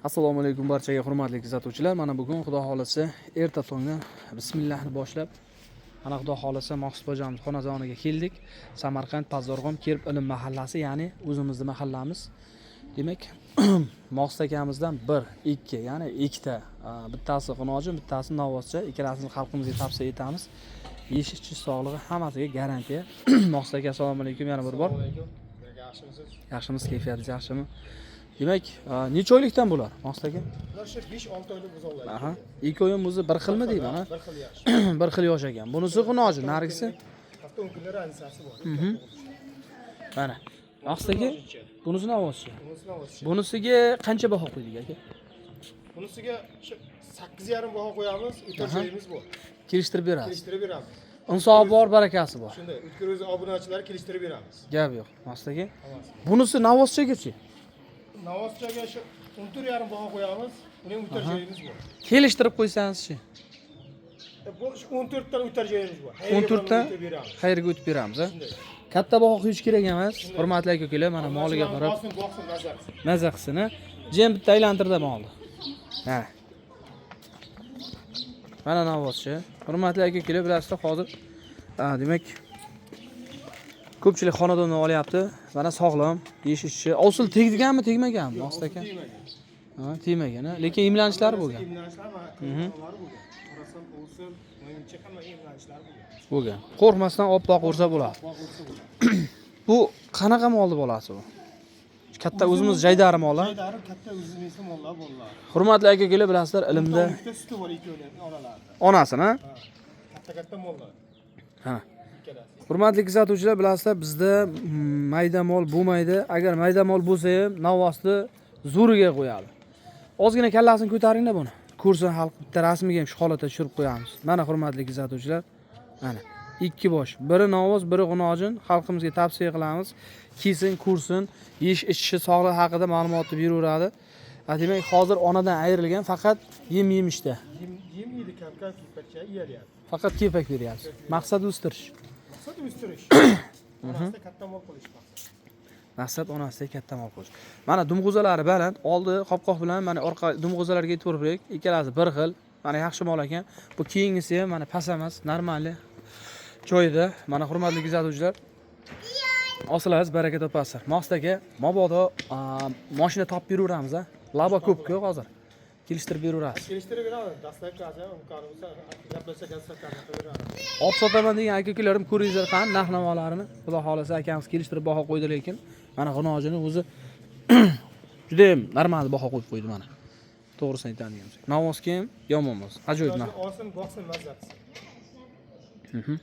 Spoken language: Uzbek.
Assalomu alaykum barchaga hurmatli kuzatuvchilar. Mana bugun xudo xolasa erta tongdan bismillahni boshlab mana xudo xolasa Maqsud bojamiz xonadoniga keldik. Samarqand Pazorg'om Kerb ilm mahallasi, ya'ni o'zimizning mahallamiz. Demak, Maqsud akamizdan 1, 2, ya'ni ikkita, bittasi Xunojin, bittasi Novvoscha, ikkalasini xalqimizga tavsiya etamiz. Yeyish-ichish sog'lig'i hammasiga garantiya. Maqsud aka, assalomu alaykum yana bir bor. Yaxshimisiz? Yaxshimiz, kayfiyatingiz yaxshimi? Demak, necha oylikdan bular, Maqsud aka? Bular 5-6 oylik buzoqlar. Aha. Ikki oyim o'zi bir xilmi deyman, ha? Bir xil yosh. Bir xil yosh ekan. Bunisi Xunojin, narigisi. Hafta 10 kunlar ansasi bor. Mana. Maqsud aka, bunisi Novvoscha. Bunisidan o'tishdi. Bunisiga qancha baho qo'ydik aka? Bunisiga 8,5 baho qo'yamiz, o'tar joyimiz bor. Kelishtirib berasiz. Kelishtirib beramiz. Insofi bor, barakasi bor. Shunday, o'tkir o'zi obunachilar kelishtirib beramiz. Gap yo'q, Maqsud aka. Hammasi. Bunisi Novvoschaga-chi? Novvoschaga shu 14,5 baho qo'yamiz, uning o'tar joyimiz bor. Kelishtirib qo'ysangiz-chi? Bu 14 dan o'tar joyimiz bor. 14 dan beramiz. xayrga o'tib beramiz, ha? Shunday. Katta baho qo'yish kerak emas. Hurmatli aka-ukalar, mana moliga qarab Boqsin, nazar qilsin. maza qilsin, ha? Jem bitta aylantirdi molni. Ha. Mana Novvoscha. Hurmatli aka-ukalar, bilasizlar, hozir demak ko'pchilik xonadonni olyapti. Mana sog'lom, yeyish-ichishi. Osil tegdiganmi, tegmaganmi, Maqsud aka? Ha, tegmagan, ha. Lekin emlanishlar bo'lgan. Emlanishlar va qonunlar bo'lgan. Orasan o'sil, menimcha hamma emlanishlar bo'lgan. Bo'lgan. Qo'rqmasdan oppoq ursa bo'ladi. Bu qanaqa molni bolasi bu? Katta o'zimiz jaydari mollar. Jaydari katta o'zimizning mollar bo'ladi. Hurmatli aka-ukalar, bilasizlar, ilmda Bitta suti bor ikkovining onalarida. onasini, ha? Katta mollar. Ha. Ikkalasi. Hurmatli kuzatuvchilar, bilasizlar, bizda mayda mol bo'lmaydi. Agar mayda mol bo'lsa ham Novvosni zo'riga qo'yadi. Ozgina kallasini ko'taringlar buni. Ko'rsin xalq, bitta rasmiga ham shu holatda tushirib qo'yamiz. Mana hurmatli kuzatuvchilar, mana ikki bosh, biri Novvos, biri Xunojin, xalqimizga tavsiya qilamiz. Kiysin, ko'rsin, yeyish-ichishi, sog'lig'i haqida ma'lumotni beraveradi. Demak, hozir onadan ayrilgan, faqat yem-yemishda. Yem yeydi, kam-kam kipakcha yeryapti. Faqat kepak beryapsiz. Maqsad o'stirish. Maqsad o'stirish. Onasida katta mol qilish maqsad. Maqsad onasida katta mol qo'yish. Mana dumg'uzalari baland, oldi qopqoq bilan mana orqa dumg'uzalarga yetib o'rib, ikkalasi bir xil. Mana yaxshi mol ekan. Bu keyingisi ham mana pas emas, normalniy joyida. Mana hurmatli kuzatuvchilar, osilasiz, baraka topasizlar. Maqsad aka, mabodo mashina topib beraveramiz, ha. Laba ko'p-ku hozir. Kelishtirib beraverasiz. Kelishtirib beramiz. Dastlabki imkonimiz gaplashsak beramiz. Olib sotaman degan aka-ukalarim ko'ringizlar qani narx-navolarini. Xudo xolasa akamiz kelishtirib baho qo'ydi, lekin mana Xunojini o'zi juda ham normal baho qo'yib qo'ydi mana. To'g'risini aytadigan bo'lsak. Novvosga ham yomon emas. Ajoyib narx. Olsin, boqsin, mazza qilsin.